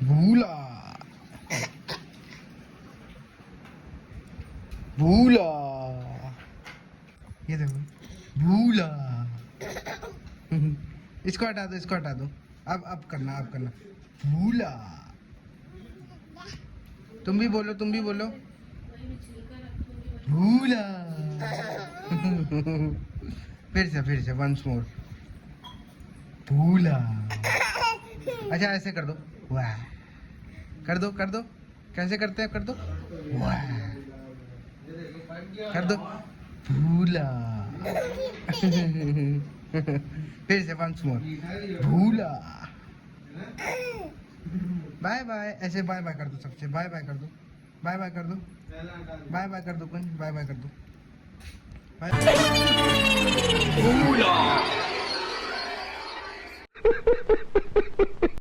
भूला भूला, ये देखो भूला। इसको हटा दो, इसको हटा दो। अब करना, अब करना। भूला। तुम भी बोलो, तुम भी बोलो। भूला। फिर से वंस मोर। भूला। अच्छा ऐसे कर दो, वाह। कर दो, कर दो। कैसे करते हैं, कर दो, वाह। कर दो, भूला। फिर से वंस मोर, भूला। बाय बाय, ऐसे बाय बाय कर दो सबसे, बाय बाय कर दो, बाय बाय कर दो, बाय बाय कर दो, बाय बाय कर दो, बाय। भूला।